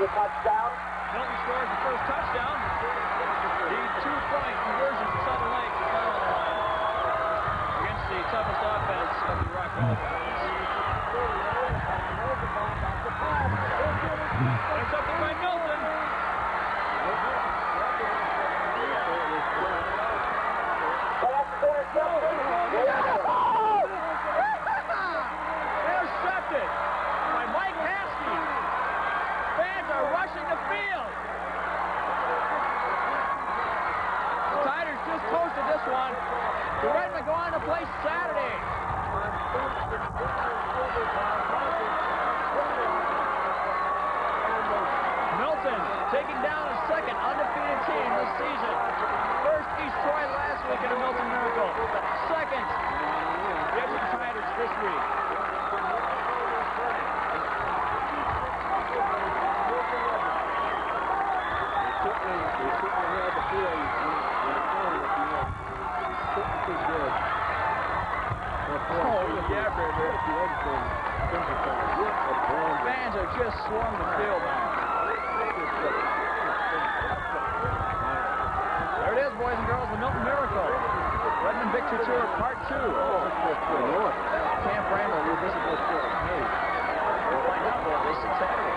for the touchdown. Milton scores the first touchdown. The 2-point conversion for Southern Lakes is down on the line against the toughest offense of the Rock Valley Conference. Intercepted by Milton. Intercepted by Mike Haskey. Fans are rushing the field. The Tigers just toasted this one. The Redmen go on to play Saturday. Milton taking down a second undefeated team this season. First East Troy last week in a Milton Miracle. Second, the Edgerton Tigers this week. Fans are just swarming the field now. There it is, boys and girls, the Milton Miracle. Redmen Victory Tour Part 2. Camp Randall will visit this tour. Hey, we'll find out about this on Saturday.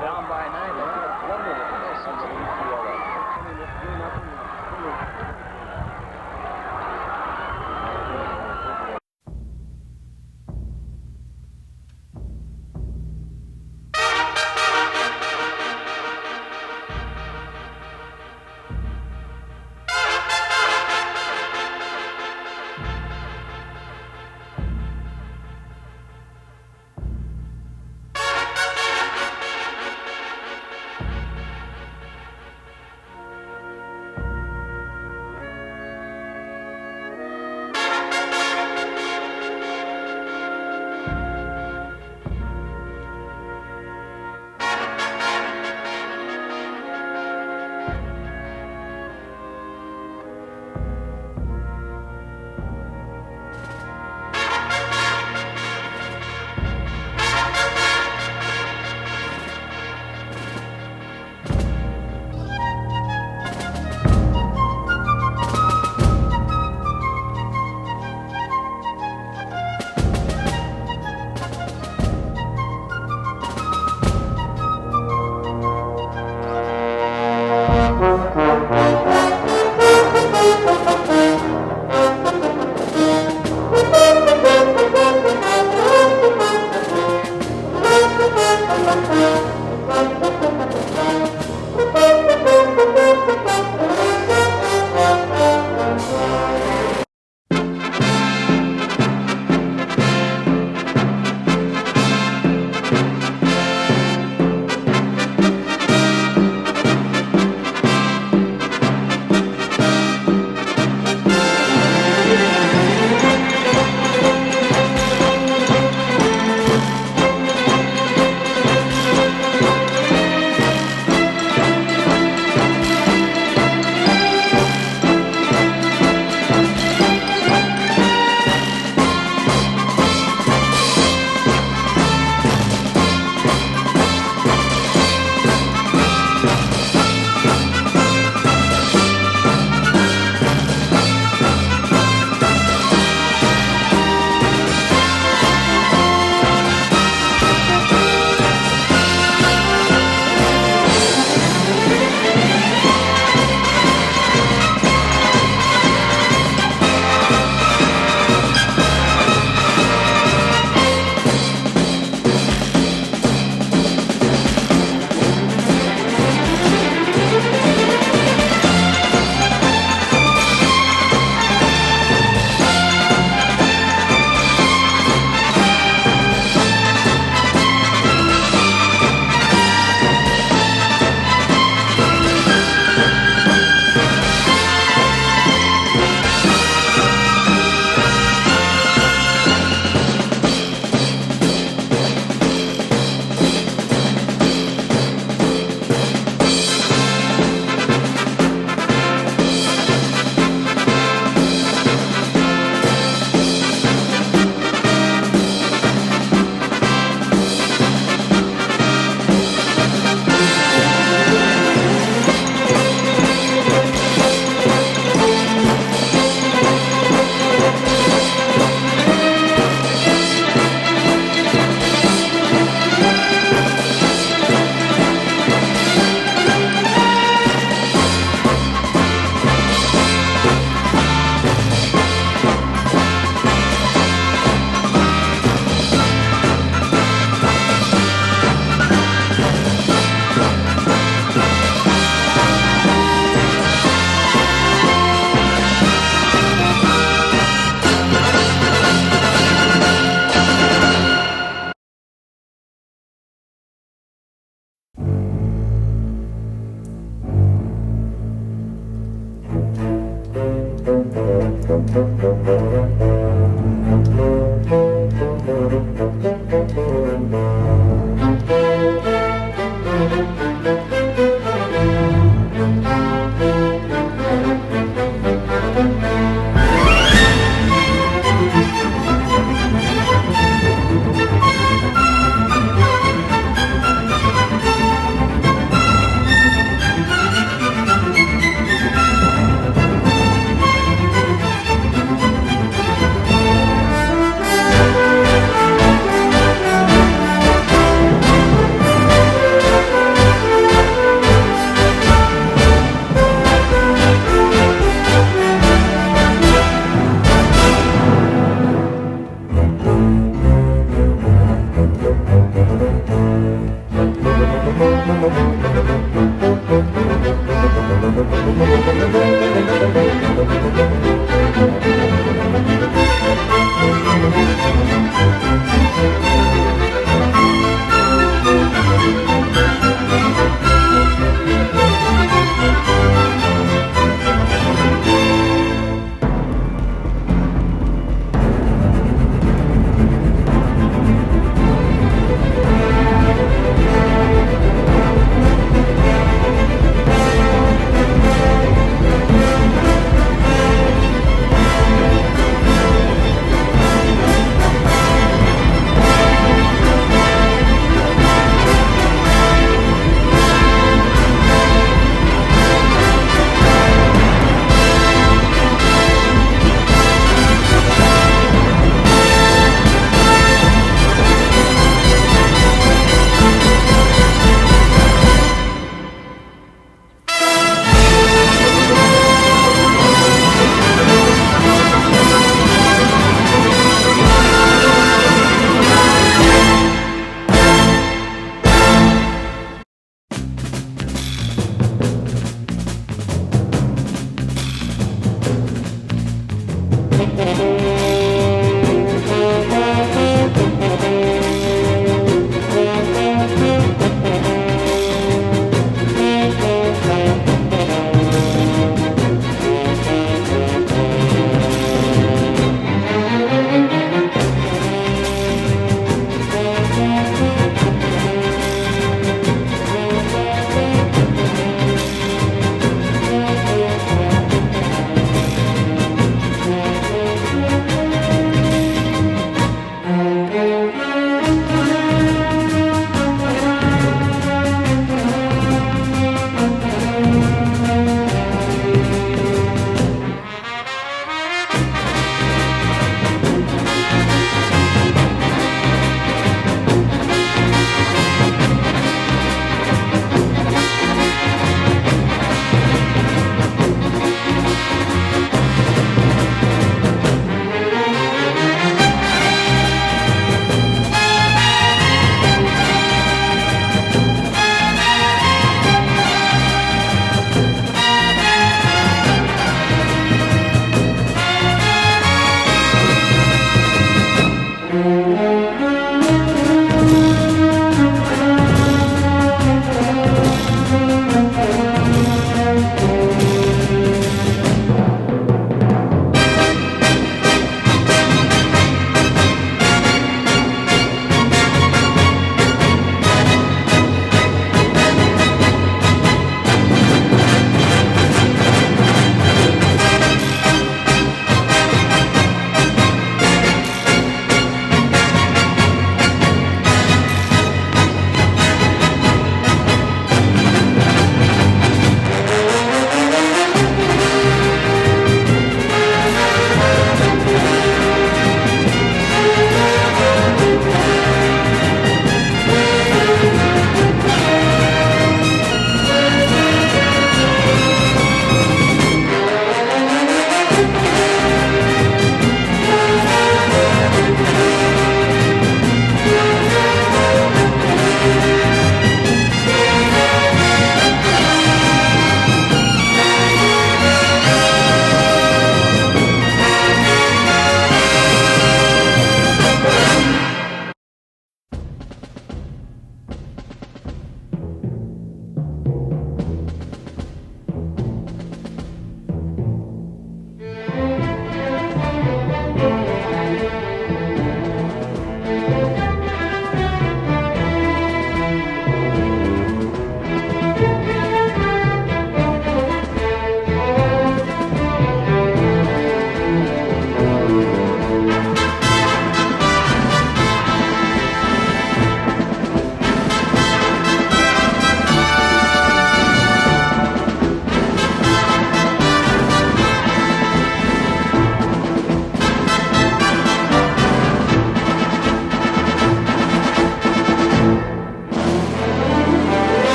Down by 9.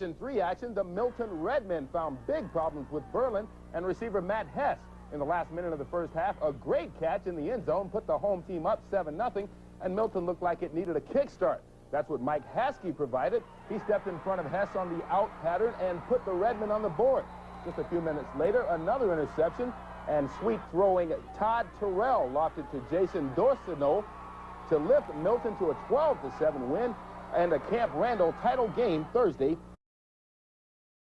Division III action, the Milton Redmen found big problems with Berlin and receiver Matt Hess. In the last minute of the first half, a great catch in the end zone put the home team up 7-0, and Milton looked like it needed a kickstart. That's what Mike Haskey provided. He stepped in front of Hess on the out pattern and put the Redmen on the board. Just a few minutes later, another interception, and sweet-throwing Todd Terrell lofted to Jason Dorsino to lift Milton to a 12-7 win and a Camp Randall title game Thursday.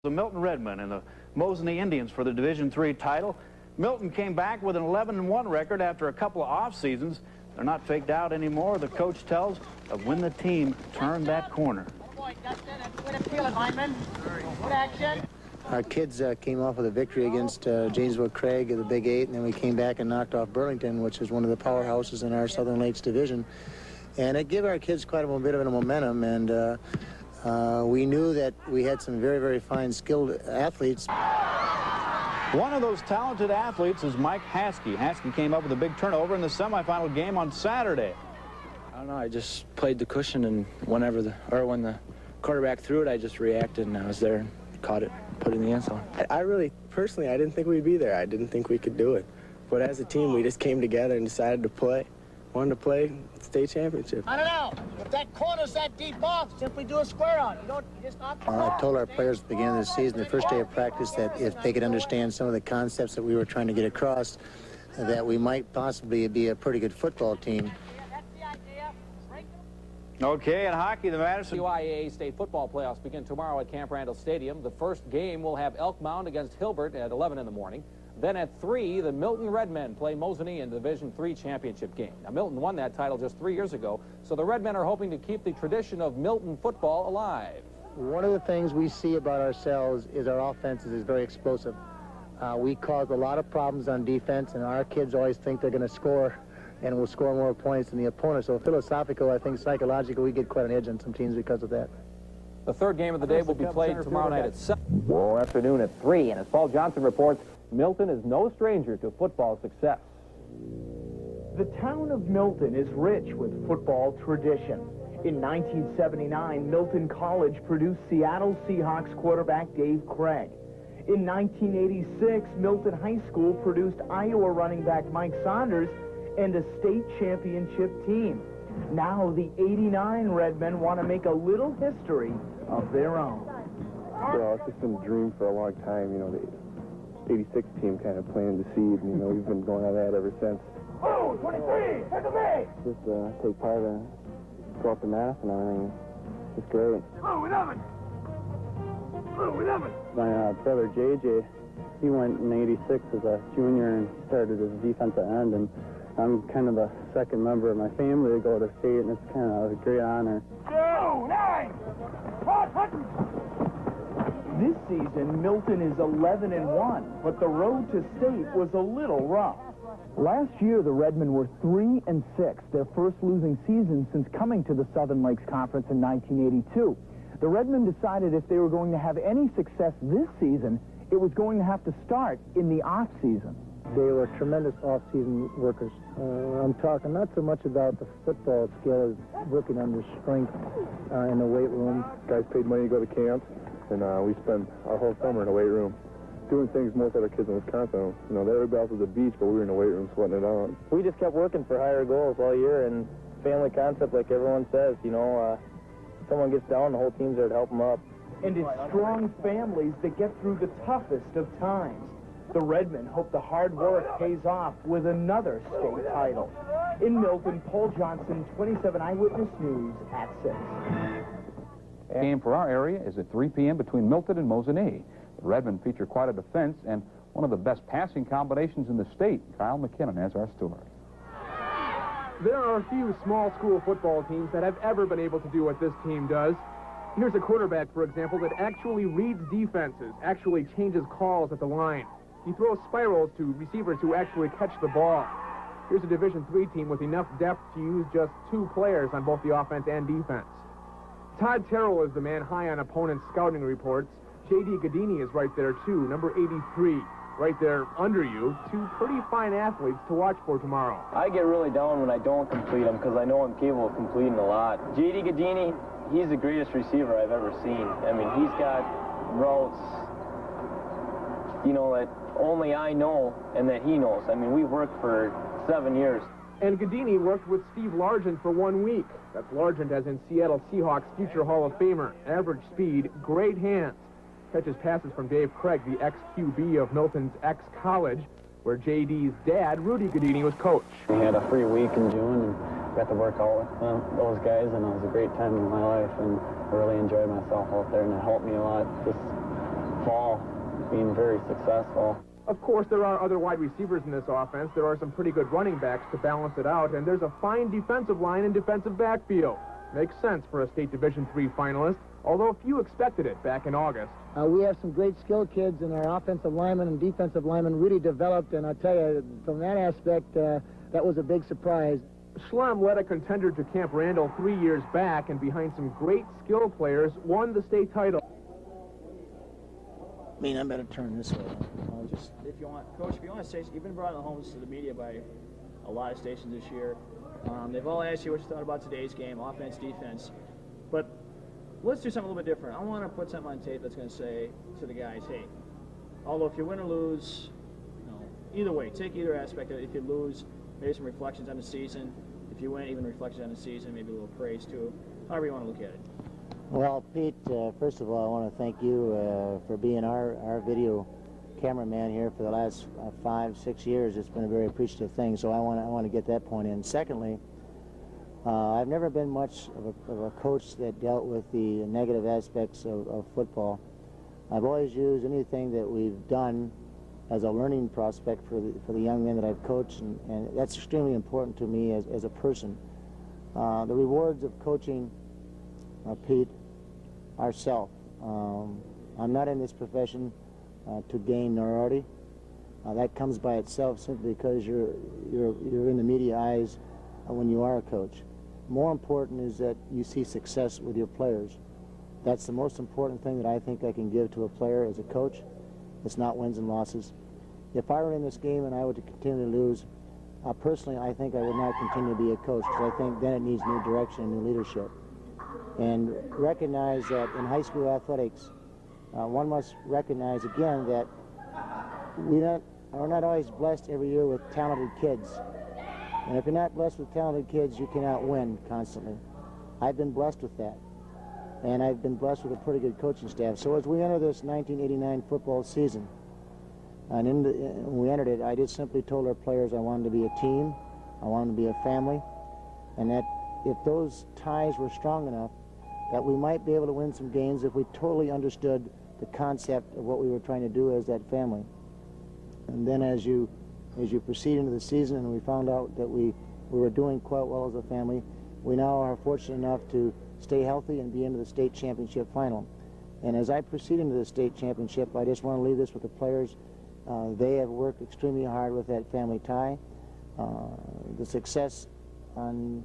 The Milton Redmen and the Mosinee Indians for the Division III title. Milton came back with an 11-1 record after a couple of off seasons. They're not faked out anymore, the coach tells, of when the team turned that corner. Our kids came off with a victory against Janesville Craig of the Big Eight, and then we came back and knocked off Burlington, which is one of the powerhouses in our Southern Lakes division. And it gave our kids quite a bit of a momentum, and we knew that we had some very, very fine, skilled athletes. One of those talented athletes is Mike Haskey. Haskey came up with a big turnover in the semifinal game on Saturday. I don't know, I just played the cushion, and when the quarterback threw it, I just reacted, and I was there and caught it, put it in the end zone. I really, personally, I didn't think we'd be there. I didn't think we could do it. But as a team, we just came together and decided to play. Wanted to play state championship. I don't know. If that corner's that deep off, simply do a square on. You just not. I told our players at the beginning of the season, the first day of practice, that if they could understand some of the concepts that we were trying to get across, that we might possibly be a pretty good football team. Okay, in hockey, the Madison UIAA state football playoffs begin tomorrow at Camp Randall Stadium. The first game will have Elk Mound against Hilbert at 11 in the morning. Then at 3, the Milton Redmen play Mosinee in the Division III championship game. Now, Milton won that title just 3 years ago, so the Redmen are hoping to keep the tradition of Milton football alive. One of the things we see about ourselves is our offense is very explosive. We cause a lot of problems on defense, and our kids always think they're going to score and will score more points than the opponent. So philosophical, I think psychologically, we get quite an edge on some teams because of that. The third game of the day will be played tomorrow night at 7. Tomorrow afternoon at 3, and as Paul Johnson reports, Milton is no stranger to football success. The town of Milton is rich with football tradition. In 1979, Milton College produced Seattle Seahawks quarterback Dave Craig. In 1986, Milton High School produced Iowa running back Mike Saunders and a state championship team. Now the 89 Redmen want to make a little history of their own. Well, it's just been a dream for a long time, you know, the 86 team kind of planted the seed, and, you know, we've been going on that ever since. Oh, 23, take a me! Just take part in, go up to Mass and everything. It's great. Oh, 11! Oh, 11! My brother JJ, he went in 86 as a junior and started as a defensive end, and I'm kind of the second member of my family to go to state, and it's kind of a great honor. 2, 9! Hot, Hutton! This season, Milton is 11-1, but the road to state was a little rough. Last year, the Redmen were 3-6, their first losing season since coming to the Southern Lakes Conference in 1982. The Redmen decided if they were going to have any success this season, it was going to have to start in the off-season. They were tremendous off-season workers. I'm talking not so much about the football skill as working on their strength in the weight room. Guys paid money to go to camp, and we spent our whole summer in the weight room doing things most other kids in Wisconsin. You know, everybody else was at the beach, but we were in the weight room sweating it out. We just kept working for higher goals all year, and family concept, like everyone says, you know, someone gets down, the whole team's there to help them up. And it's strong families that get through the toughest of times. The Redmen hope the hard work pays off with another state title. In Milton, Paul Johnson, 27 Eyewitness News at 6. The game for our area is at 3 p.m. between Milton and Mosinee. The Redmen feature quite a defense and one of the best passing combinations in the state. Kyle McKinnon has our story. There are a few small school football teams that have ever been able to do what this team does. Here's a quarterback, for example, that actually reads defenses, actually changes calls at the line. He throws spirals to receivers who actually catch the ball. Here's a Division III team with enough depth to use just 2 players on both the offense and defense. Todd Terrell is the man high on opponents' scouting reports. J.D. Gadini is right there, too, number 83, right there under you. 2 pretty fine athletes to watch for tomorrow. I get really down when I don't complete them because I know I'm capable of completing a lot. J.D. Gadini, he's the greatest receiver I've ever seen. I mean, he's got routes, you know, that only I know and that he knows. I mean, we worked for 7 years. And Gadini worked with Steve Largent for 1 week. That's Largent as in Seattle Seahawks future Hall of Famer. Average speed, great hands. Catches passes from Dave Craig, the ex-QB of Milton's ex-college, where J.D.'s dad, Rudy Gadini, was coach. We had a free week in June and got to work out with those guys, and it was a great time in my life, and I really enjoyed myself out there, and it helped me a lot this fall, being very successful. Of course, there are other wide receivers in this offense. There are some pretty good running backs to balance it out, and there's a fine defensive line and defensive backfield. Makes sense for a State Division III finalist, although few expected it back in August. We have some great skilled kids, and our offensive linemen and defensive linemen really developed, and I'll tell you, from that aspect, that was a big surprise. Schlem led a contender to Camp Randall 3 years back, and behind some great skill players, won the state title. I mean, I better turn this way. I'll just... If you want, Coach, if you want to say, you've been brought home to the media by a lot of stations this year. They've all asked you what you thought about today's game, offense, defense. But let's do something a little bit different. I want to put something on tape that's going to say to the guys, hey, although if you win or lose, you know, either way, take either aspect of it. If you lose, maybe some reflections on the season. If you win, even reflections on the season, maybe a little praise too. However you want to look at it. Well, Pete, first of all, I want to thank you for being our video cameraman here for the last 5-6 years. It's been a very appreciative thing, so I want to get that point in. Secondly, I've never been much of a coach that dealt with the negative aspects of football. I've always used anything that we've done as a learning prospect for the young men that I've coached, and that's extremely important to me as a person. The rewards of coaching, Pete, are self. I'm not in this profession to gain notoriety. That comes by itself simply because you're in the media eyes when you are a coach. More important is that you see success with your players. That's the most important thing that I think I can give to a player as a coach. It's not wins and losses. If I were in this game and I were to continue to lose, personally, I think I would not continue to be a coach, because I think then it needs new direction and new leadership. And recognize that in high school athletics, one must recognize again that we are not always blessed every year with talented kids. And if you're not blessed with talented kids, you cannot win constantly. I've been blessed with that. And I've been blessed with a pretty good coaching staff. So as we enter this 1989 football season, and when we entered it, I just simply told our players I wanted to be a team, I wanted to be a family, and that if those ties were strong enough, that we might be able to win some games if we totally understood the concept of what we were trying to do as that family. And then as you proceed into the season and we found out that we were doing quite well as a family, we now are fortunate enough to stay healthy and be into the state championship final. And as I proceed into the state championship, I just want to leave this with the players. They have worked extremely hard with that family tie. The success on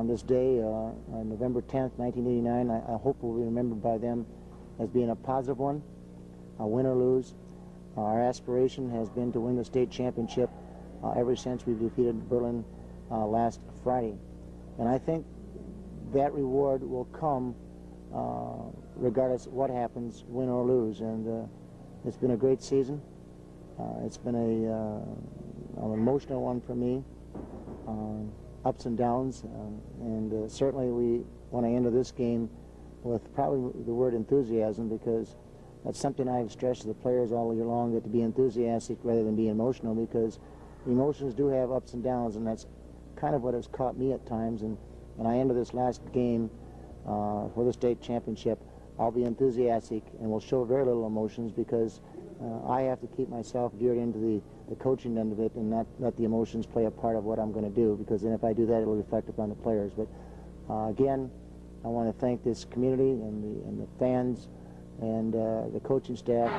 this day, on November 10th, 1989, I hope will be remembered by them as being a positive one, win or lose. Our aspiration has been to win the state championship ever since we defeated Berlin last Friday. And I think that reward will come regardless of what happens, win or lose. And it's been a great season. It's been an emotional one for me, ups and downs, and certainly we want to end this game with probably the word enthusiasm, because that's something I've stressed to the players all year long, that to be enthusiastic rather than be emotional, because emotions do have ups and downs, and that's kind of what has caught me at times. And I enter this last game for the state championship, I'll be enthusiastic and will show very little emotions, because I have to keep myself geared into the coaching end of it and not let the emotions play a part of what I'm going to do, because then if I do that, it'll reflect upon the players. But again, I want to thank this community and the fans and the coaching staff.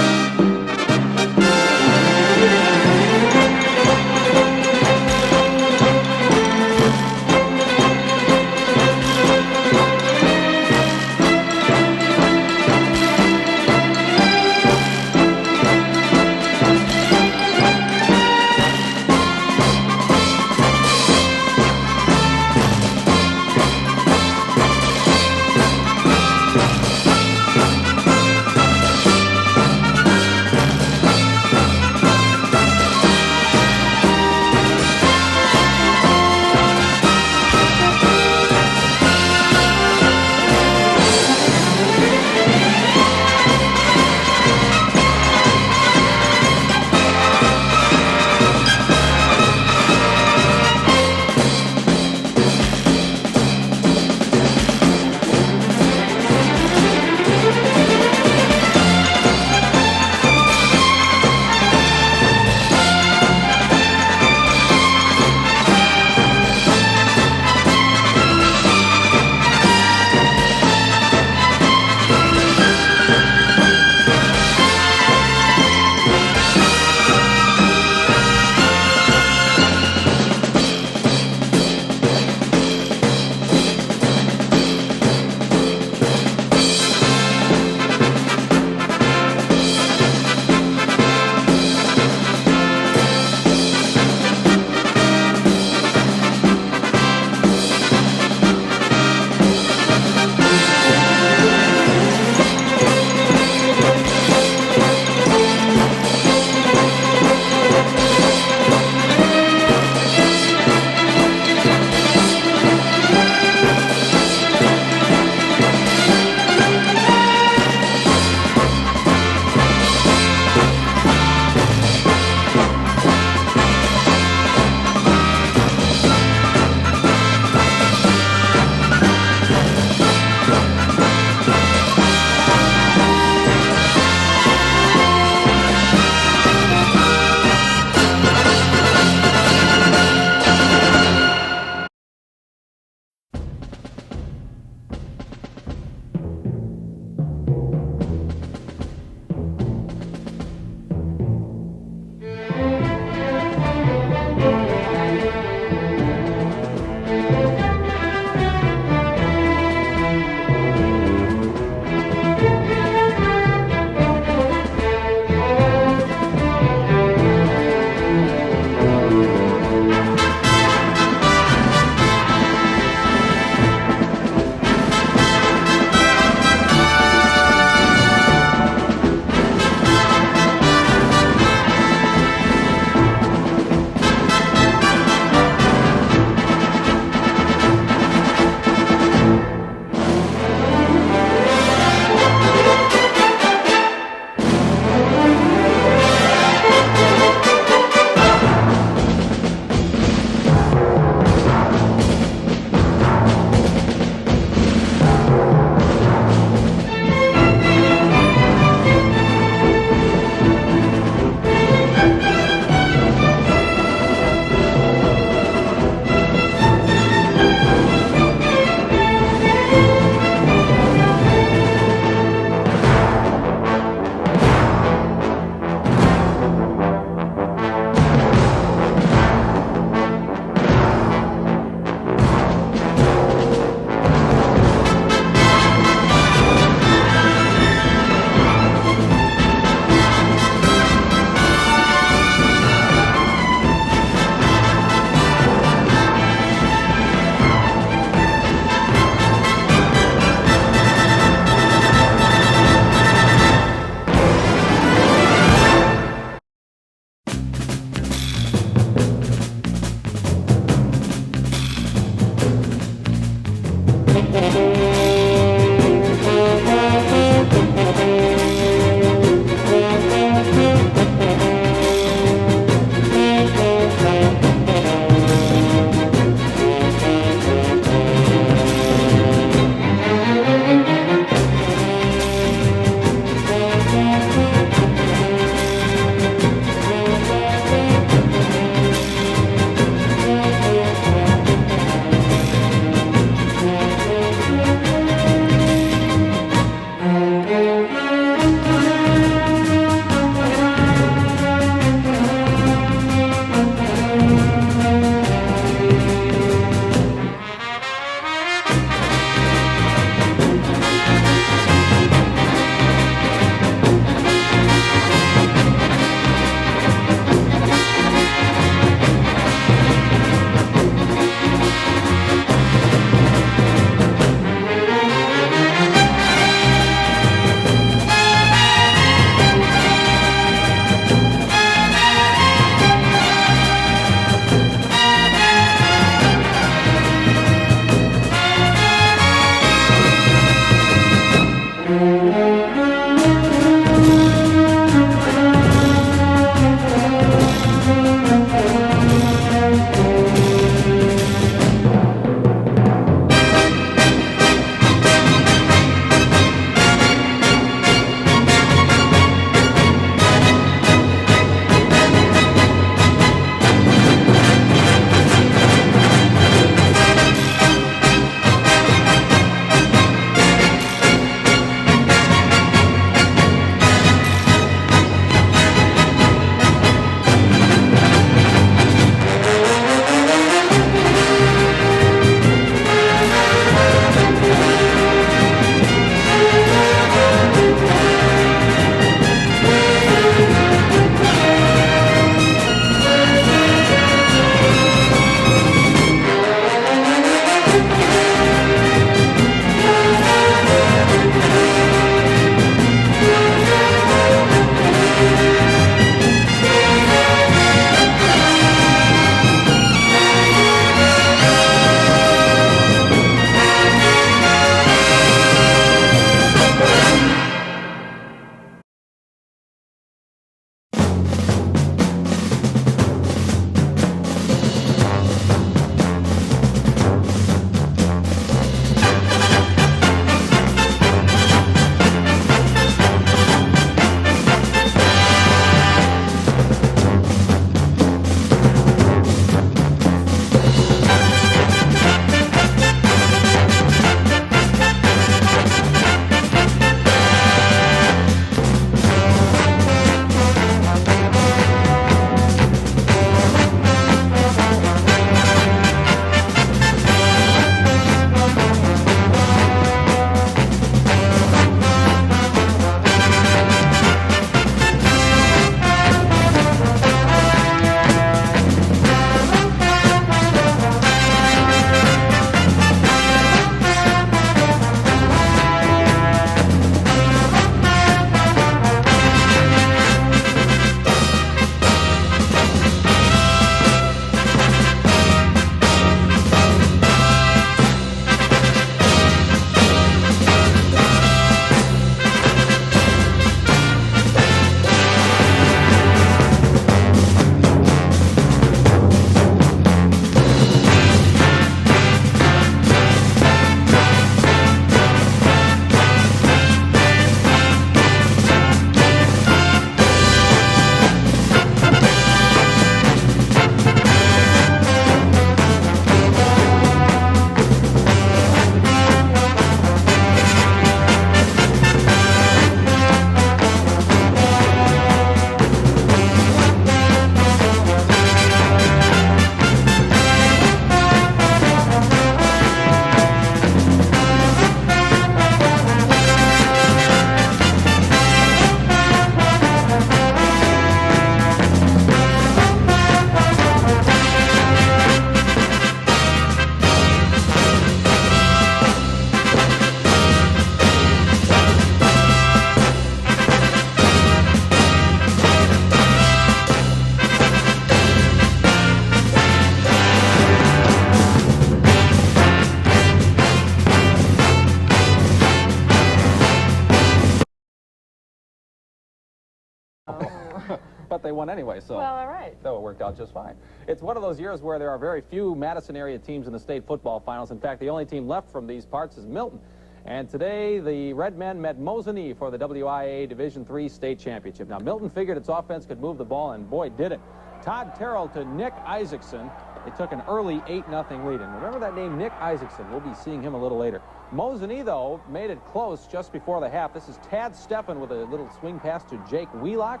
they won anyway, so well, all right. So it worked out just fine. It's one of those years where there are very few Madison area teams in the state football finals. In fact, the only team left from these parts is Milton. And today, the Redmen met Mosinee for the WIA Division III state championship. Now, Milton figured its offense could move the ball, and boy, did it. Todd Terrell to Nick Isaacson. They took an early 8-0 lead. And remember that name, Nick Isaacson. We'll be seeing him a little later. Mosinee, though, made it close just before the half. This is Tad Steffen with a little swing pass to Jake Wheelock,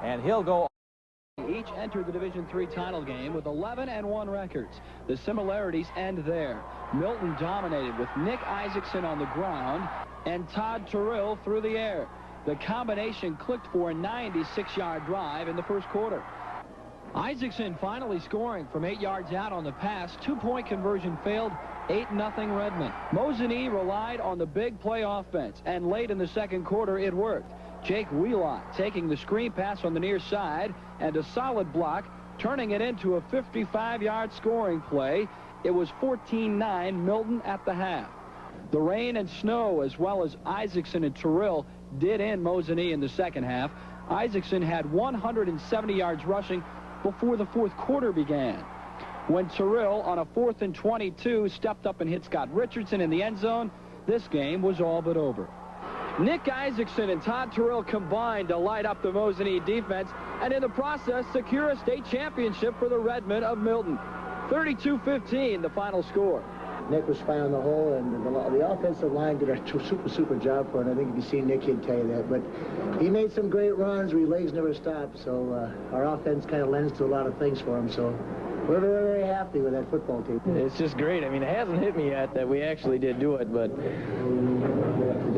and he'll go. Each entered the Division III title game with 11-1 records. The similarities end there. Milton dominated with Nick Isaacson on the ground and Todd Terrell through the air. The combination clicked for a 96-yard drive in the first quarter. Isaacson finally scoring from 8 yards out on the pass. 2-point conversion failed. 8-0 Redmen. Mosinee relied on the big play offense, and late in the second quarter it worked. Jake Wheelock taking the screen pass on the near side and a solid block, turning it into a 55-yard scoring play. It was 14-9 Milton at the half. The rain and snow, as well as Isaacson and Terrell, did end Mosinee in the second half. Isaacson had 170 yards rushing before the fourth quarter began, when Terrell, on a 4th and 22, stepped up and hit Scott Richardson in the end zone. This game was all but over. Nick Isaacson and Todd Terrell combined to light up the Mosinee defense, and in the process secure a state championship for the Redmen of Milton. 32-15 the final score. Nick was fine on the whole, and the offensive line did a super job for him. I think if you see Nick, he'd tell you that. But he made some great runs where his legs never stopped, so our offense kind of lends to a lot of things for him. So we're very, very happy with that football team. It's just great. I mean, it hasn't hit me yet that we actually did do it, but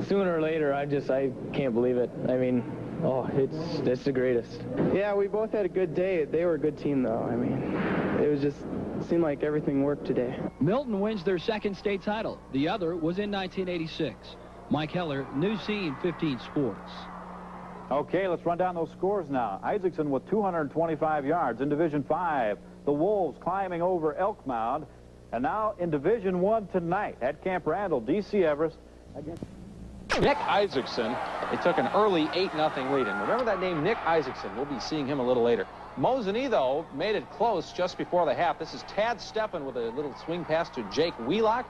sooner or later, I can't believe it. I mean, oh, it's the greatest. Yeah, we both had a good day. They were a good team, though. I mean, it seemed like everything worked today. Milton wins their second state title. The other was in 1986. Mike Heller, New Scene 15 Sports. Okay, let's run down those scores now. Isaacson with 225 yards in Division 5. The Wolves climbing over Elk Mound. And now in Division 1 tonight at Camp Randall, D.C. Everest against Nick Isaacson. They took an early 8-0 lead. And remember that name, Nick Isaacson. We'll be seeing him a little later. Mosinee, though, made it close just before the half. This is Tad Steffen with a little swing pass to Jake Wheelock,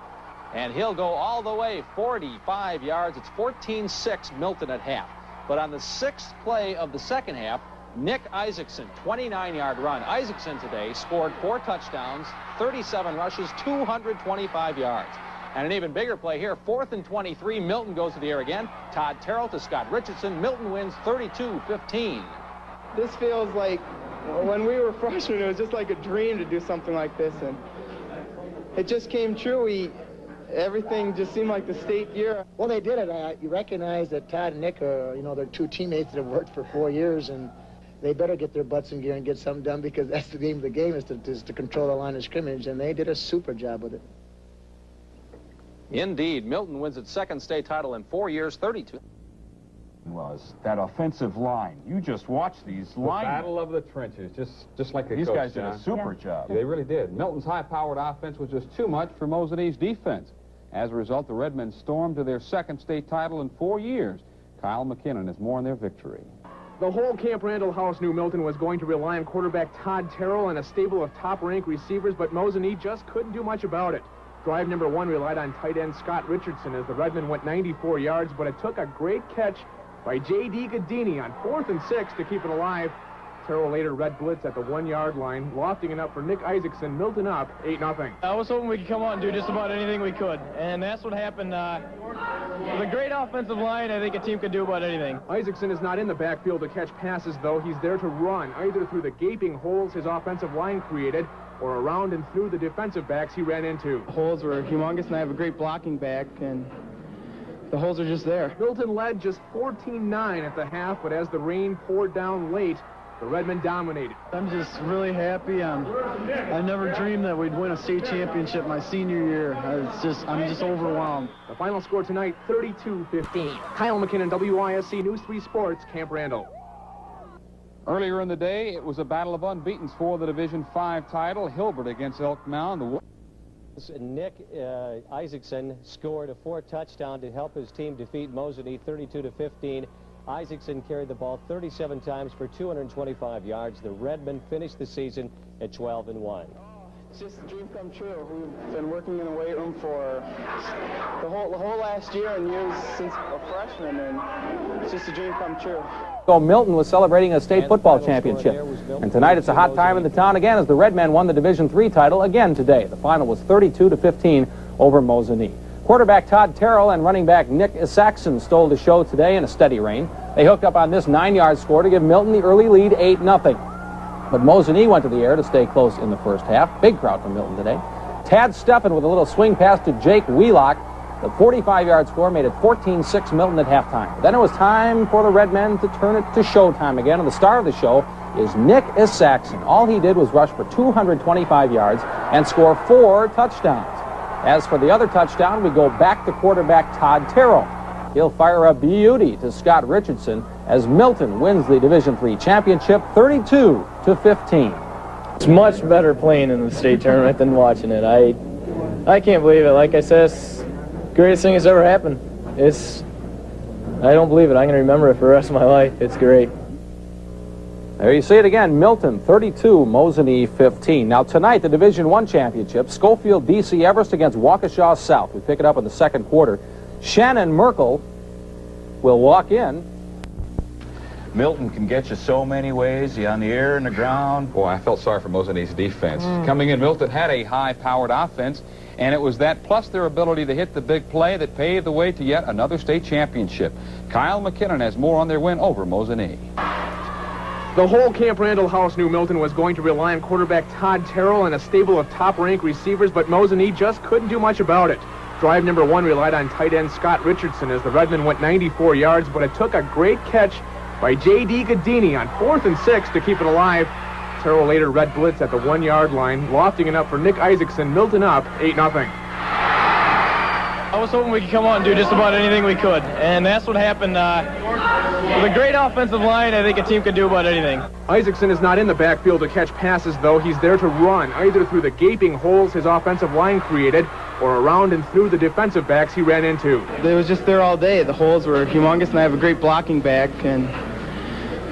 and he'll go all the way 45 yards. It's 14-6 Milton at half. But on the 6th play of the second half, Nick Isaacson, 29-yard run. Isaacson today scored 4 touchdowns, 37 rushes, 225 yards. And an even bigger play here, 4th and 23. Milton goes to the air again. Todd Terrell to Scott Richardson. Milton wins 32-15. This feels like when we were freshmen, it was just like a dream to do something like this, and it just came true. Everything just seemed like the state year. Well, they did it. You recognize that Todd and Nick are, they're two teammates that have worked for 4 years, and they better get their butts in gear and get something done, because that's the name of the game, is to control the line of scrimmage, and they did a super job with it. Indeed, Milton wins its second state title in 4 years, 32. Was that offensive line. You just watch these lines. The battle of the trenches, just like these guys did a super job. They really did. Milton's high-powered offense was just too much for Mosinee's defense. As a result, the Redmen stormed to their second state title in 4 years. Kyle McKinnon has more on their victory. The whole Camp Randall house knew Milton was going to rely on quarterback Todd Terrell and a stable of top-ranked receivers, but Mosinee just couldn't do much about it. Drive number 1 relied on tight end Scott Richardson as the Redmen went 94 yards, but it took a great catch by J.D. Gadini on 4th and 6 to keep it alive. Terrell later red blitz at the 1-yard line, lofting it up for Nick Isaacson. Milton up 8-0. I was hoping we could come out and do just about anything we could, and that's what happened. With a great offensive line, I think a team could do about anything. Isaacson is not in the backfield to catch passes, though. He's there to run, either through the gaping holes his offensive line created or around and through the defensive backs he ran into. The holes were humongous, and I have a great blocking back, and the holes are just there. Milton led just 14-9 at the half, but as the rain poured down late, the Redmen dominated. I'm just really happy. I never dreamed that we'd win a state championship my senior year. I'm just overwhelmed. The final score tonight, 32-15. Kyle McKinnon, WISC News 3 Sports, Camp Randall. Earlier in the day, it was a battle of unbeatens for the Division 5 title. Hilbert against Elk Mound. Nick Isaacson scored a 4 touchdown to help his team defeat Mosinee 32-15. Isaacson carried the ball 37 times for 225 yards. The Redmen finished the season at 12-1. It's just a dream come true. We've been working in the weight room for the whole last year and years since a freshman, and it's just a dream come true. So Milton was celebrating a state football championship, and tonight it's a hot time in the town again as the Redmen won the Division III title again today. The final was 32-15 over Mosinee. Quarterback Todd Terrell and running back Nick Isaacson stole the show today in a steady rain. They hooked up on this 9-yard score to give Milton the early lead, 8-0. But Mosinee went to the air to stay close in the first half. Big crowd from Milton today. Tad Steffen with a little swing pass to Jake Wheelock. The 45-yard score made it 14-6 Milton at halftime. Then it was time for the Redmen to turn it to showtime again, and the star of the show is Nick Isaacson. All he did was rush for 225 yards and score 4 touchdowns. As for the other touchdown, we go back to quarterback Todd Terrell. He'll fire a beauty to Scott Richardson as Milton wins the Division III championship 32-15. It's much better playing in the state tournament than watching it. I can't believe it. Like I said, it's the greatest thing that's ever happened. I don't believe it. I'm going to remember it for the rest of my life. It's great. There you see it again. Milton 32, Mosinee 15. Now tonight, the Division I championship, Schofield DC Everest against Waukesha South. We pick it up in the second quarter. Shannon Merkel will walk in. Milton can get you so many ways, on the air and the ground. Boy, I felt sorry for Mosanee's defense. Coming in, Milton had a high-powered offense, and it was that plus their ability to hit the big play that paved the way to yet another state championship. Kyle McKinnon has more on their win over Mosinee. The whole Camp Randall house knew Milton was going to rely on quarterback Todd Terrell and a stable of top-ranked receivers, but Mosinee just couldn't do much about it. Drive number 1 relied on tight end Scott Richardson as the Redmen went 94 yards, but it took a great catch by J.D. Gadini on 4th and 6 to keep it alive. Terrell later red blitz at the 1-yard line, lofting it up for Nick Isaacson. Milton up 8-0. I was hoping we could come out and do just about anything we could, and that's what happened. With a great offensive line, I think a team can do about anything. Isaacson is not in the backfield to catch passes, though. He's there to run, either through the gaping holes his offensive line created or around and through the defensive backs he ran into. They was just there all day. The holes were humongous, and I have a great blocking back, and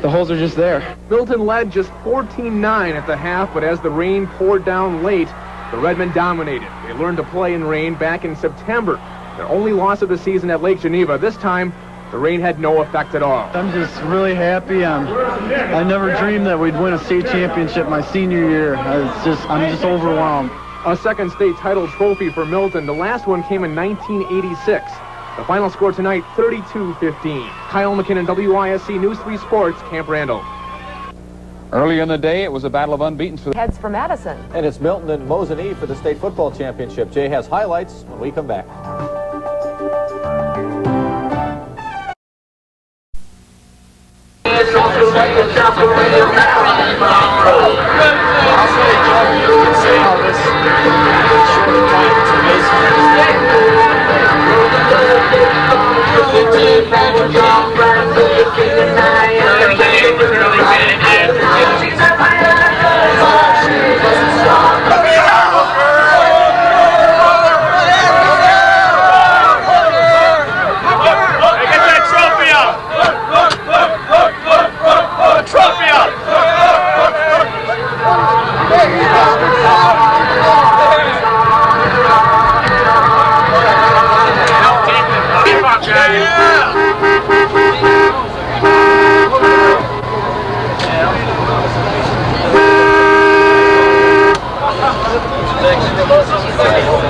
the holes are just there. Milton led just 14-9 at the half, but as the rain poured down late, the Redmen dominated. They learned to play in rain back in September. Their only loss of the season at Lake Geneva. This time, the rain had no effect at all. I'm just really happy. I never dreamed that we'd win a state championship my senior year. I'm just overwhelmed. A second state title trophy for Milton. The last one came in 1986. The final score tonight, 32-15. Kyle McKinnon, WISC News 3 Sports, Camp Randall. Early in the day, it was a battle of unbeatens for the heads for Madison. And it's Milton and Mosinee for the state football championship. Jay has highlights when we come back.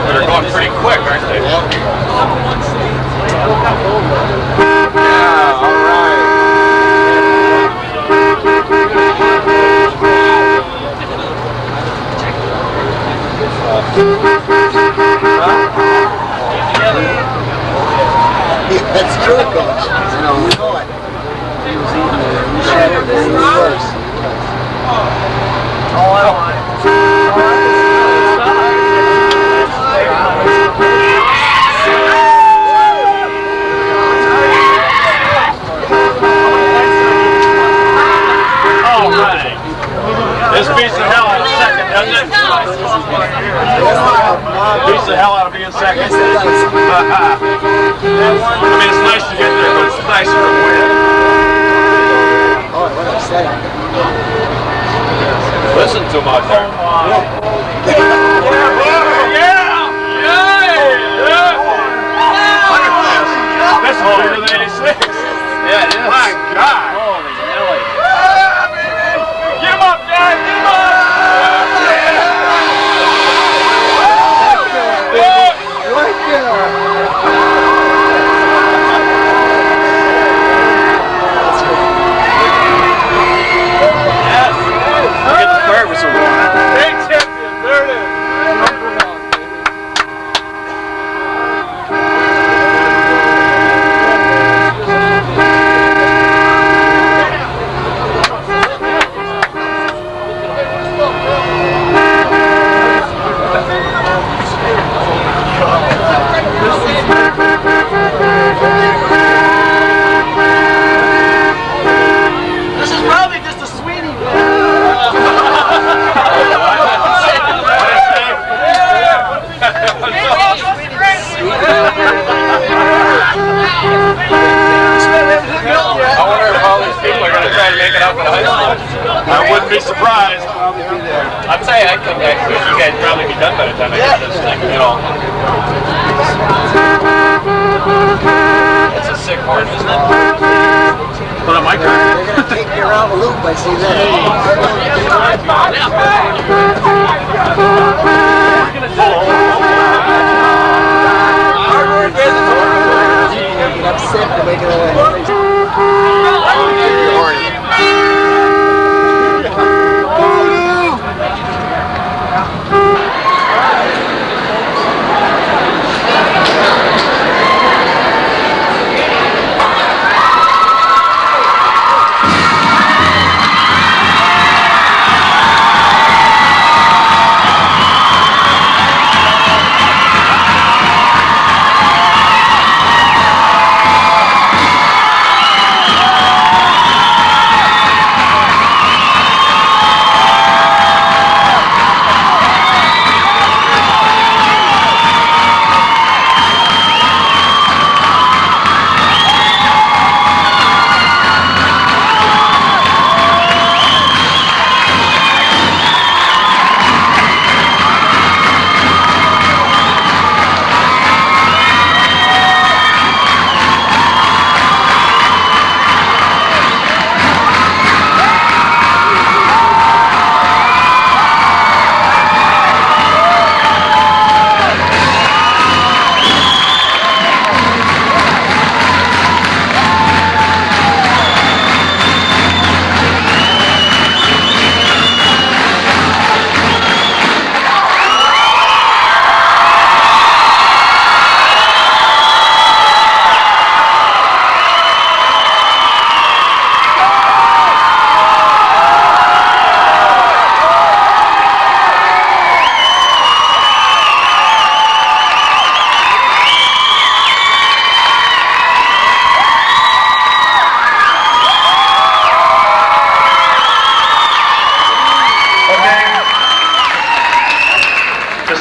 They're going pretty quick, aren't they? Yeah, all right. That's true, Coach. We know it. He was eating it. He shattered it. He was worse. All I want. This beats the hell out of second, doesn't it? Beats the hell out of being second. mean, it's nice to get there, but it's nicer to win. Oh, what I say. Listen to him out there. That's older than 86. Yeah, it is. My God. Holy Nelly. Get him up, Dad. Get him up. Get the service award. State champion. There it is. This is probably just a sweetie. I wonder if all these people are going to try to make it up in high school. I wouldn't be surprised. I'd say I could actually, you guys probably be done by the time I get this thing, you know. It's a sick horse, isn't it? Put on my car. They're going to take me around the loop, I see that. Get upset to make it away.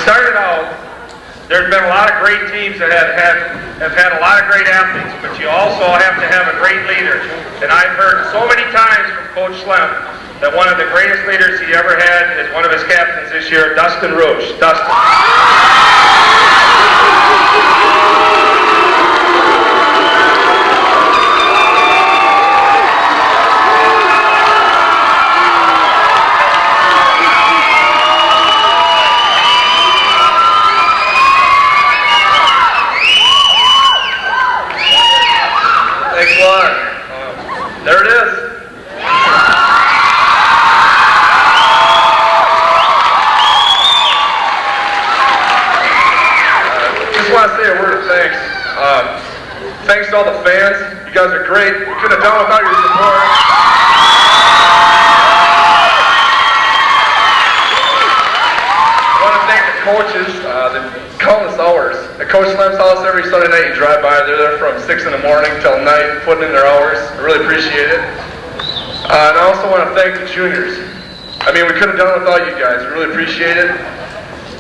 Started out, there's been a lot of great teams that have had a lot of great athletes, but you also have to have a great leader. And I've heard so many times from Coach Schlem that one of the greatest leaders he ever had is one of his captains this year, Dustin Roche. Dustin. Thanks a lot. There it is. Just want to say a word of thanks. Thanks to all the fans. You guys are great. We couldn't have done it without your support. I want to thank the coaches, the countless hours. At Coach Slem's house every Sunday night you drive by, they're there from 6 in the morning till night, putting in their hours. I really appreciate it. And I also want to thank the juniors. I mean, we couldn't have done it without you guys. We really appreciate it.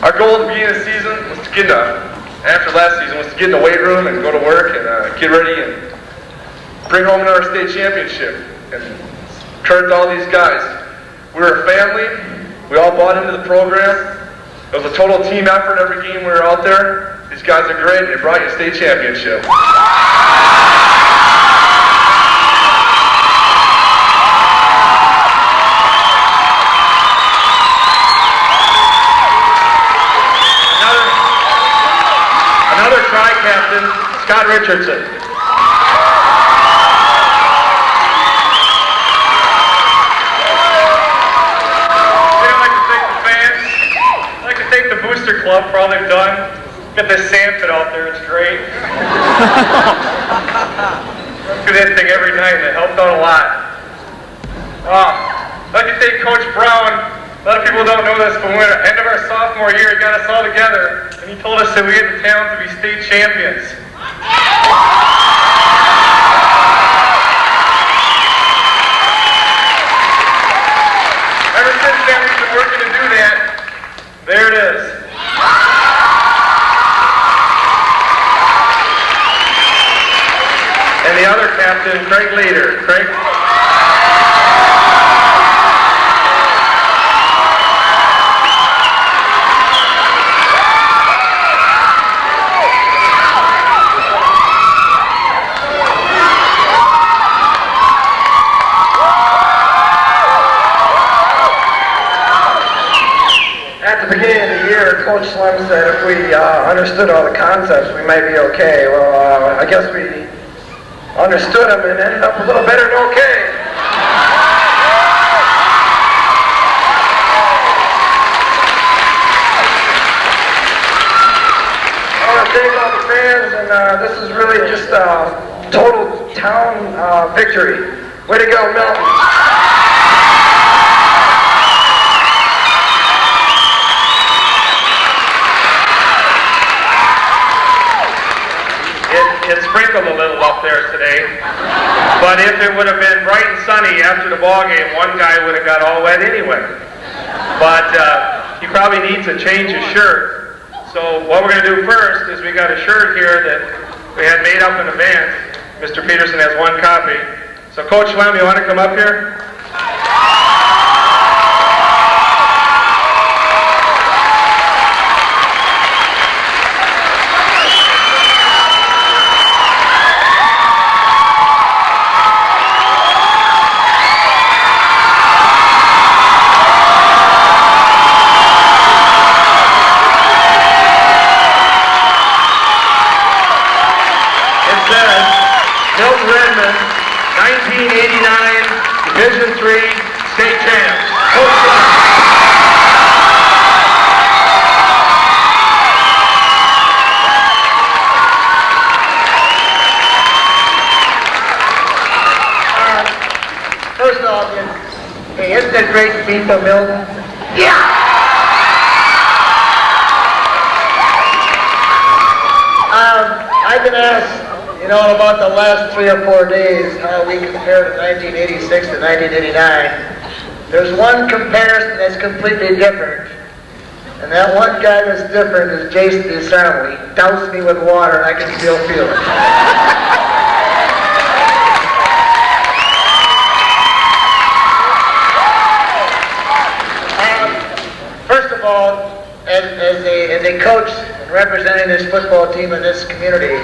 Our goal at the beginning of the season was to get a after last season was to get in the weight room and go to work and get ready and bring home another state championship. And credit to all these guys. We were a family. We all bought into the program. It was a total team effort every game we were out there. These guys are great. They brought you a state championship. Another tri-captain, Scott Richardson. The Booster Club for all they've done. Got this sand pit out there, it's great. Do that thing every night and it helped out a lot. I'd like to thank Coach Brown. A lot of people don't know this, but when at the end of our sophomore year, he got us all together and he told us that we had the talent to be state champions. Ever since then, we've been working to do that. There it is. And the other captain, Craig Leader. Craig. At the beginning of the year, Coach Slim said if we understood all the concepts, we might be okay. Well, I guess we understood them and ended up a little better than okay. I want to thank all the fans, and this is really just a total town victory. Way to go, Milton. It sprinkled a little up there today, but if it would have been bright and sunny after the ball game, one guy would have got all wet anyway. But he probably needs to change his shirt. So what we're going to do first is we got a shirt here that we had made up in advance. Mr. Peterson has one copy. So Coach Lem, you want to come up here? Milton Redmen, 1989 Division III state champs. First off, hey, isn't it great to beat the Milton? Yeah! I've been asked, about the last 3 or 4 days, how we compare to 1986 to 1989. There's one comparison that's completely different. And that one guy that's different is Jason DeSarmo. He doused me with water and I can still feel it. First of all, as a coach representing this football team in this community,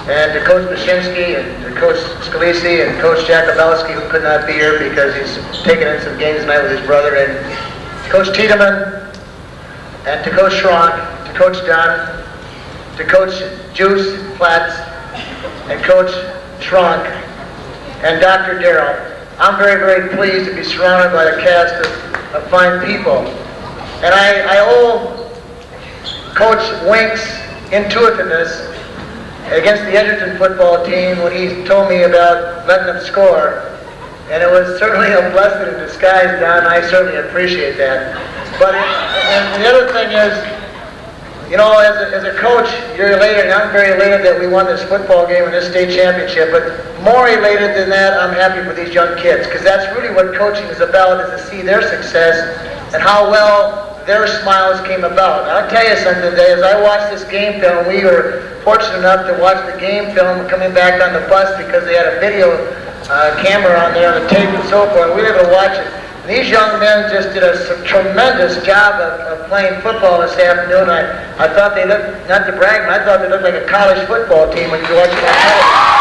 and to Coach Bashinsky and to Coach Scalisi and Coach Jakubowski, who could not be here because he's taking in some games tonight with his brother, and Coach Tiedemann, and to Coach Schronk, to Coach Dunn, to Coach Juice Platts, and Coach Schronk, and Dr. Darrell. I'm very, very pleased to be surrounded by a cast of fine people. And I owe Coach Wink's intuitiveness against the Edgerton football team when he told me about letting them score. And it was certainly a blessing in disguise, Don. I certainly appreciate that. But and the other thing is, as a coach, you're elated, and I'm very elated that we won this football game and this state championship. But more elated than that, I'm happy for these young kids, because that's really what coaching is about, is to see their success and how well their smiles came about. And I'll tell you something today, as I watched this game film, we were fortunate enough to watch the game film coming back on the bus because they had a video camera on there on the tape and so forth. We were able to watch it. And these young men just did a tremendous job of playing football this afternoon. I thought they looked, not to brag, but I thought they looked like a college football team when you watch them on television.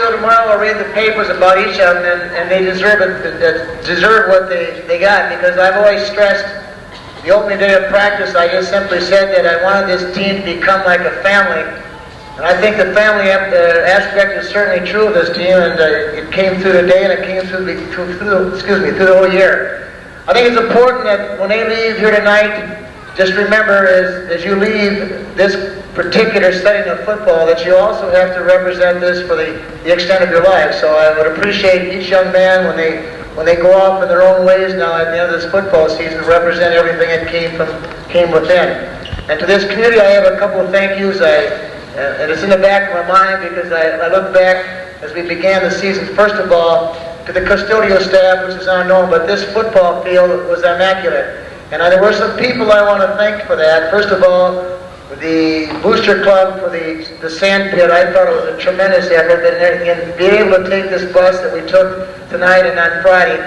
Tomorrow I'll read the papers about each of them, and they deserve what they got, because I've always stressed the opening day of practice. I just simply said that I wanted this team to become like a family, and I think the family aspect is certainly true of this team, and it came through today, and it came through the whole year. I think it's important that when they leave here tonight, just remember as you leave this particular setting of football that you also have to represent this for the extent of your life. So I would appreciate each young man when they go off in their own ways now at the end of this football season to represent everything that came within. And to this community, I have a couple of thank yous. And it's in the back of my mind because I look back as we began the season, first of all, to the custodial staff, which is unknown, but this football field was immaculate. And there were some people I want to thank for that. First of all, the Booster Club for the sand pit. I thought it was a tremendous effort, and being able to take this bus that we took tonight and on Friday.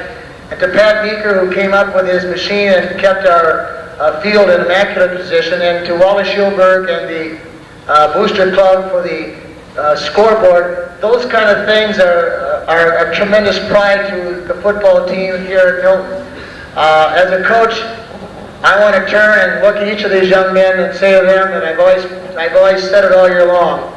And to Pat Meeker, who came up with his machine and kept our field in immaculate position, and to Wally Schulberg and the Booster Club for the scoreboard. Those kind of things are a tremendous pride to the football team here at Milton. As a coach, I want to turn and look at each of these young men and say to them, and I've always said it all year long,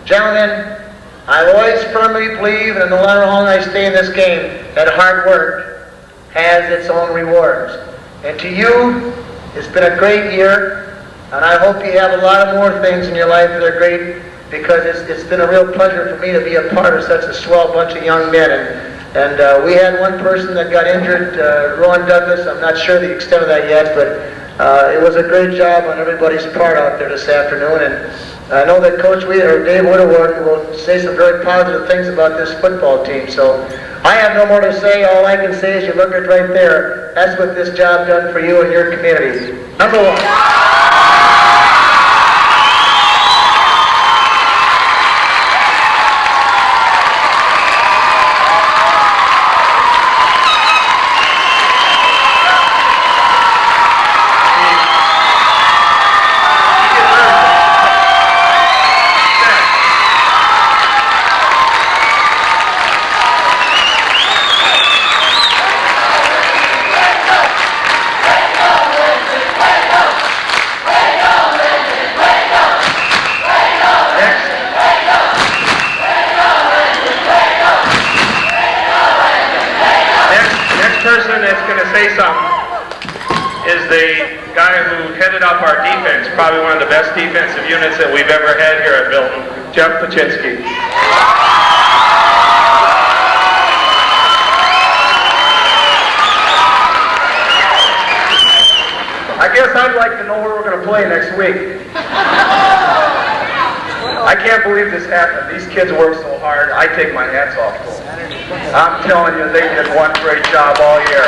gentlemen, I always firmly believe, and no matter how long I stay in this game, that hard work has its own rewards. And to you, it's been a great year, and I hope you have a lot of more things in your life that are great, because it's been a real pleasure for me to be a part of such a swell bunch of young men. And we had one person that got injured, Rowan Douglas. I'm not sure the extent of that yet, but it was a great job on everybody's part out there this afternoon. And I know that Coach Dave Whitterwood will say some very positive things about this football team. So I have no more to say. All I can say is you look at right there. That's what this job done for you and your communities. Number one. Probably one of the best defensive units that we've ever had here at Milton, Jeff Paczynski. I guess I'd like to know where we're going to play next week. I can't believe this happened. These kids work so hard. I take my hats off to them. I'm telling you, they did one great job all year.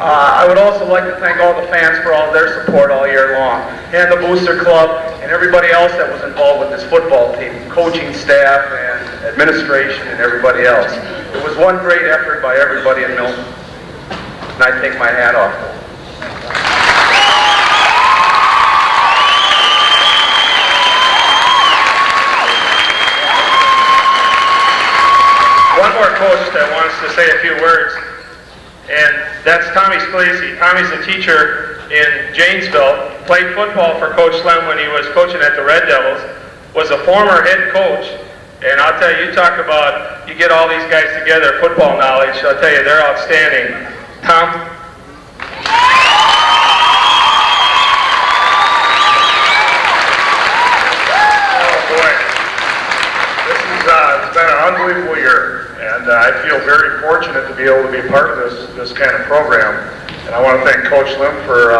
I would also like to thank all the fans for all their support all year long, and the Booster Club, and everybody else that was involved with this football team, coaching staff and administration and everybody else. It was one great effort by everybody in Milton, and I take my hat off. One more coach that wants to say a few words. And that's Tommy Scalisi. Tommy's a teacher in Janesville, played football for Coach Slem when he was coaching at the Red Devils, was a former head coach, and I'll tell you, you talk about, you get all these guys together, football knowledge, I'll tell you, they're outstanding. Tom? Oh boy, this has been an unbelievable year, and I feel fortunate to be able to be part of this kind of program. And I want to thank Coach Lim for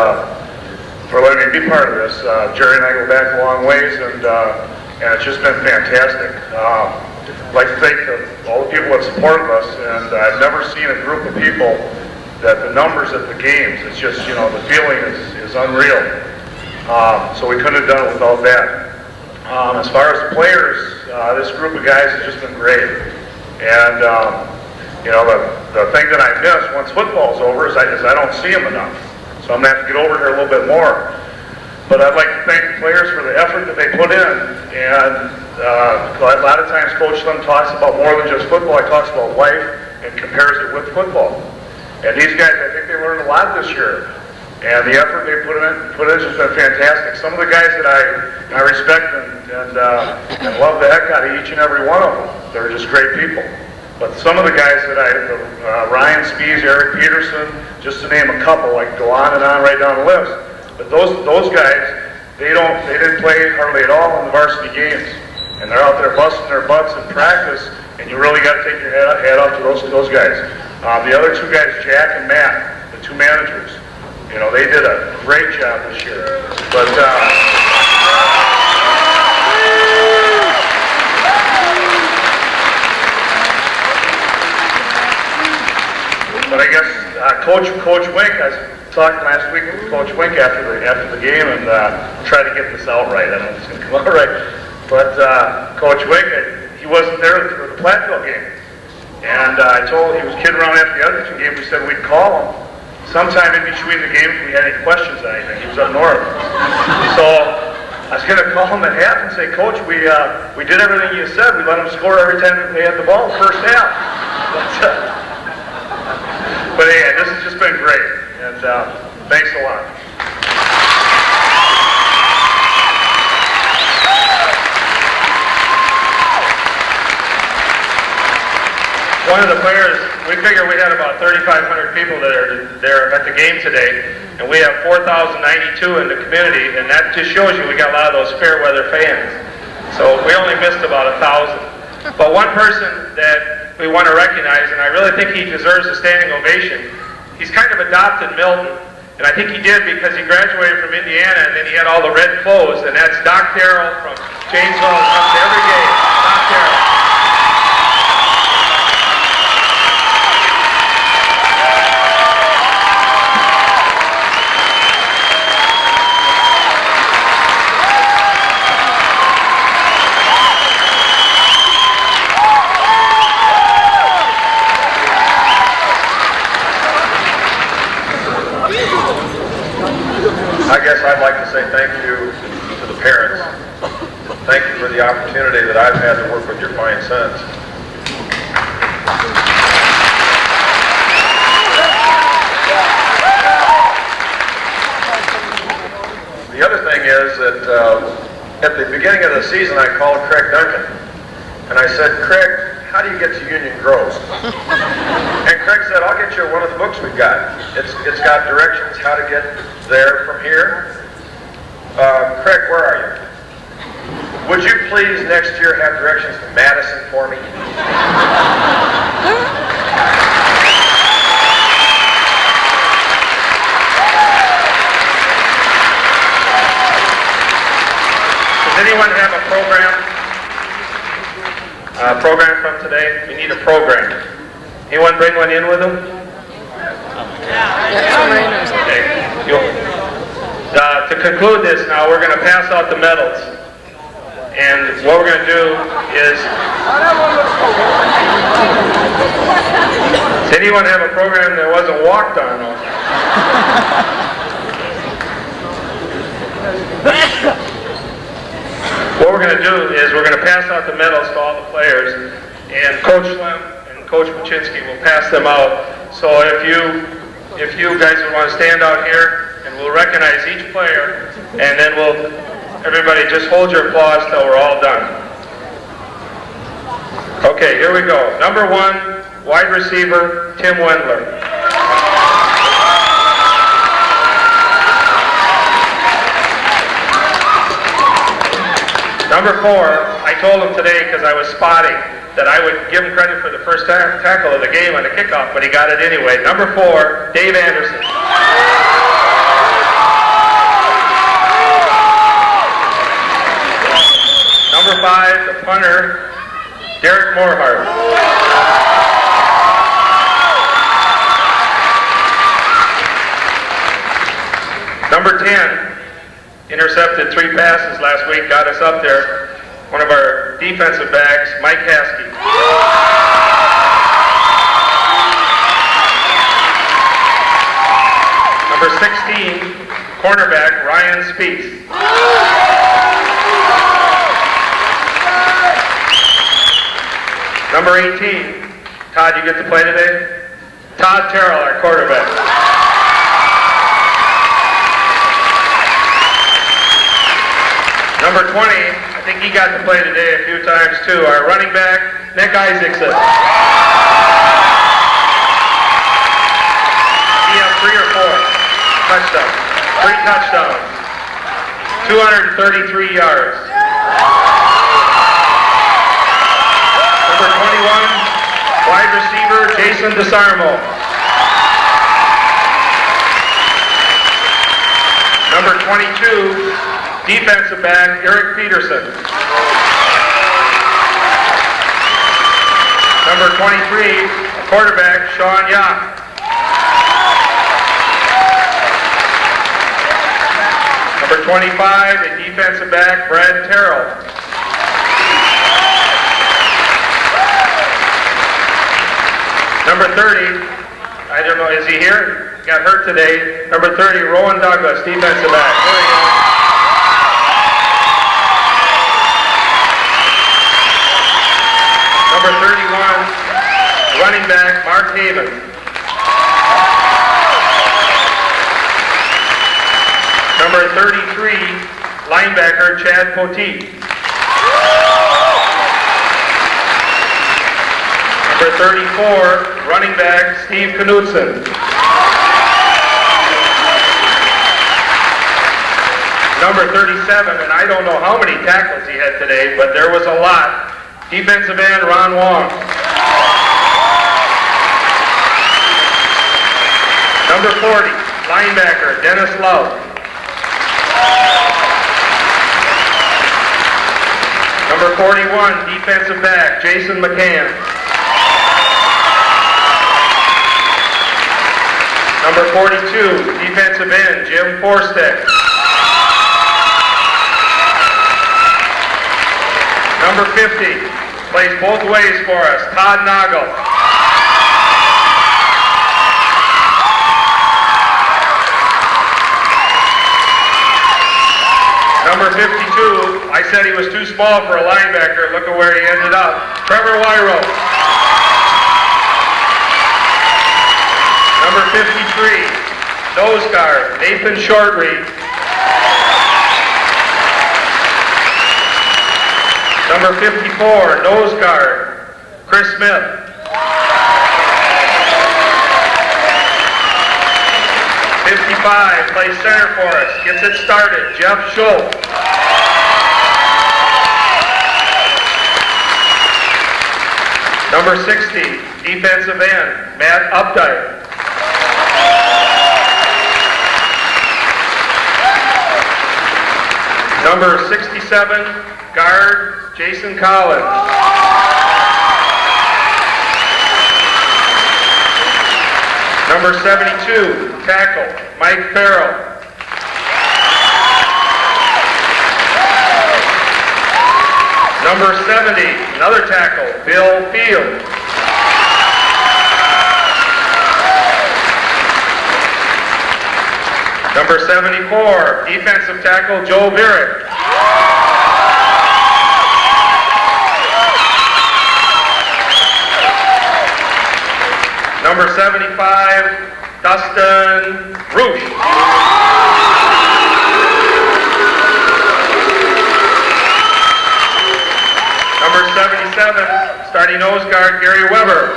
letting me be part of this. Jerry and I go back a long ways, and it's just been fantastic. I'd like to thank all the people that supported us, and I've never seen a group of people that the numbers at the games, it's just, you know, the feeling is unreal. So we couldn't have done it without that. As far as the players, this group of guys has just been great. And, you know, the thing that I miss once football's over is I don't see them enough. So I'm going to have to get over here a little bit more. But I'd like to thank the players for the effort that they put in. And a lot of times Coach Lim talks about more than just football. He talks about life and compares it with football. And these guys, I think they learned a lot this year. And the effort they put in has just been fantastic. Some of the guys that I respect and love the heck out of each and every one of them. They're just great people. But some of the guys that Ryan Spees, Eric Peterson, just to name a couple, I could go on and on right down the list. But those guys, they didn't play hardly at all in the varsity games. And they're out there busting their butts in practice, and you really got to take your hat off to those guys. The other two guys, Jack and Matt, the two managers, you know, they did a great job this year. But I guess Coach Wink, I talked last week with Coach Wink after the game and tried to get this out right. I don't know if it's going to come out right. But Coach Wink, he wasn't there for the Platteville game. And I told him, he was kidding around after the other two games, we said we'd call him sometime in between the games if we had any questions on anything. He was up north. So I was going to call him at half and say, Coach, we did everything you said. We let him score every time they had the ball first half. But yeah, this has just been great. And thanks a lot. One of the players, we figure we had about 3,500 people that are there at the game today, and we have 4,092 in the community, and that just shows you we got a lot of those fair weather fans. So we only missed about 1,000. But one person that we want to recognize, and I really think he deserves a standing ovation, he's kind of adopted Milton, and I think he did because he graduated from Indiana, and then he had all the red clothes, and that's Doc Darrell from Janesville, who comes to every game. Doc Darrell. I guess I'd like to say thank you to the parents. Thank you for the opportunity that I've had to work with your fine sons. The other thing is that at the beginning of the season I called Craig Duncan and I said, Craig, how do you get to Union Grove? And Craig said, I'll get you one of the books we've got. It's got directions how to get there from here. Craig, where are you? Would you please next year have directions to Madison for me? Does anyone have a program from today? We need a program. Anyone bring one in with them? Okay. To conclude this now, we're going to pass out the medals. And what we're going to do is... Does anyone have a program that wasn't walked on? What we're going to do is we're going to pass out the medals to all the players, and Coach Lim and Coach Machinsky will pass them out. So if you guys would want to stand out here, and we'll recognize each player, and then everybody just hold your applause till we're all done. Okay, here we go. Number 1, wide receiver, Tim Wendler. Number 4, I told him today because I was spotting that I would give him credit for the first tackle of the game on the kickoff, but he got it anyway. Number 4, Dave Anderson. Number 5, the punter, Derek Morehart. Number 10, intercepted 3 passes last week, got us up there. One of our defensive backs, Mike Haskey. Number 16, cornerback, Ryan Speaks. Number 18, Todd, you get to play today? Todd Terrell, our quarterback. Number 20, I think he got to play today a few times too, our running back, Nick Isaacson. He had 3 or 4 touchdowns, 3 touchdowns, 233 yards. Number 21, wide receiver, Jason DeSarmo. Number 22, defensive back, Eric Peterson. Number 23, quarterback, Sean Young. Number 25, a defensive back, Brad Terrell. Number 30, I don't know, is he here? He got hurt today. Number 30, Rowan Douglas, defensive back. There he is. Number 31, running back, Mark Haven. Number 33, linebacker, Chad Poteet. Number 34, running back, Steve Knudsen. Number 37, and I don't know how many tackles he had today, but there was a lot. Defensive end, Ron Wong. Number 40, linebacker, Dennis Love. Number 41, defensive back, Jason McCann. Number 42, defensive end, Jim Forstek. Number 50, plays both ways for us, Todd Nagel. Number 52, I said he was too small for a linebacker. Look at where he ended up. Trevor Wyro. Number 53, nose guard, Nathan Shortreed. Number 54, nose guard, Chris Smith. '55, plays center for us, gets it started, Jeff Schultz. Number 60, defensive end, Matt Updike. Number 67, guard, Jason Collins. Number 72, tackle, Mike Farrell. Number 70, another tackle, Bill Field. Number 74, defensive tackle, Joe Virick. Number 75, Dustin Roosh. Number 77, starting nose guard, Gary Weber.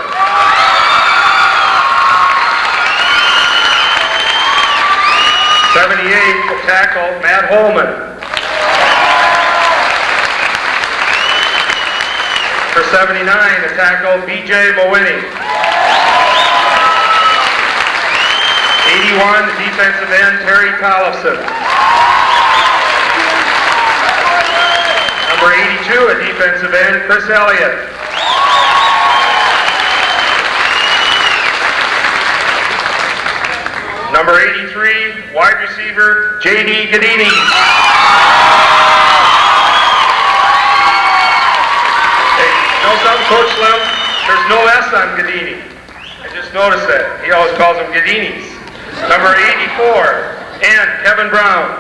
'78, tackle, Matt Holman. For 79, to tackle B.J. Mowini. 81, the defensive end, Terry Tollefson. Number 82, a defensive end, Chris Elliott. Number 83, wide receiver, J.D. Gadini. Hey, you know something, Coach Slim? There's no S on Gadini. I just noticed that. He always calls them Gadinis. Number 84, and Kevin Brown.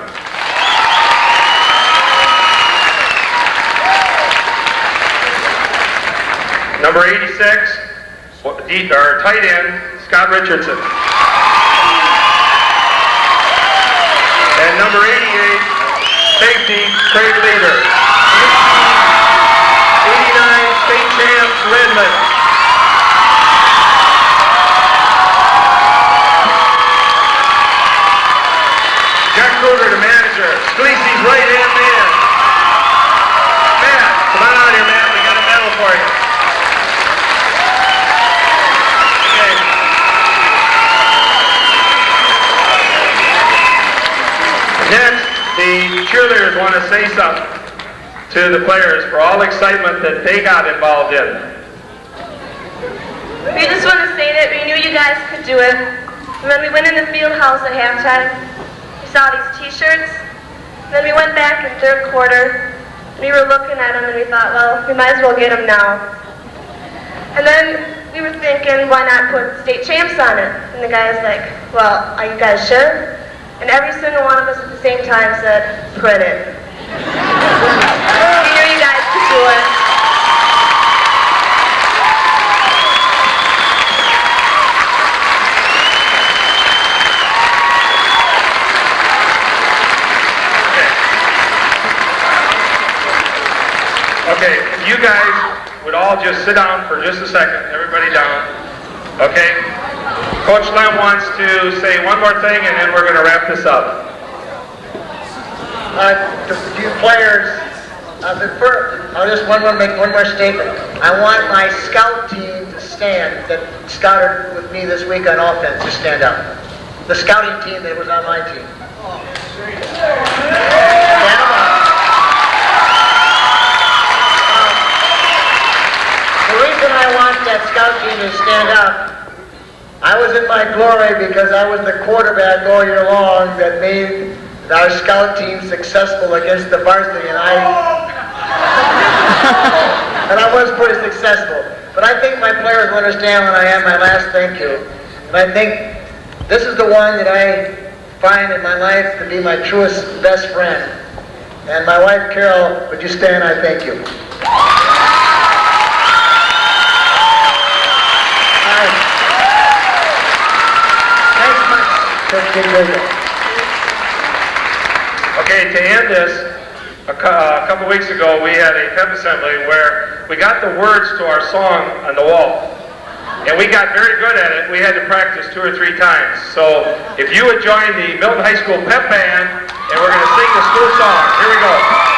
Number 86, our tight end, Scott Richardson. And number 88, safety, Craig Leader. 89, state champs, Redmen. Jack Kruger, the manager. Scalisi's right-hand man. Matt, come on out here, Matt. We got a medal for you. Okay. Next, the cheerleaders want to say something to the players for all the excitement that they got involved in. We just want to say that we knew you guys could do it. And then we went in the field house at halftime. We saw these t-shirts. Then we went back in third quarter. And we were looking at them and we thought, well, we might as well get them now. And then we were thinking, why not put state champs on it? And the guy was like, well, are you guys sure? And every single one of us at the same time said, put it. We knew you guys could do it. Okay, if you guys would all just sit down for just a second, everybody down, okay? Coach Lem wants to say one more thing and then we're going to wrap this up. To you players, I'll just make one more statement. I want my scout team to stand, that scouted with me this week on offense, to stand up. The scouting team that was on my team. Stand up. The reason I want that scout team to stand up, I was in my glory because I was the quarterback all year long that made our scout team successful against the varsity, and I was pretty successful. But I think my players will understand when I have my last thank you. And I think this is the one that I find in my life to be my truest best friend. And my wife, Carol, would you stand? I thank you. Okay, to end this, a couple weeks ago we had a pep assembly where we got the words to our song on the wall. And we got very good at it. We had to practice 2 or 3 times. So if you would join the Milton High School pep band, and we're going to sing the school song. Here we go.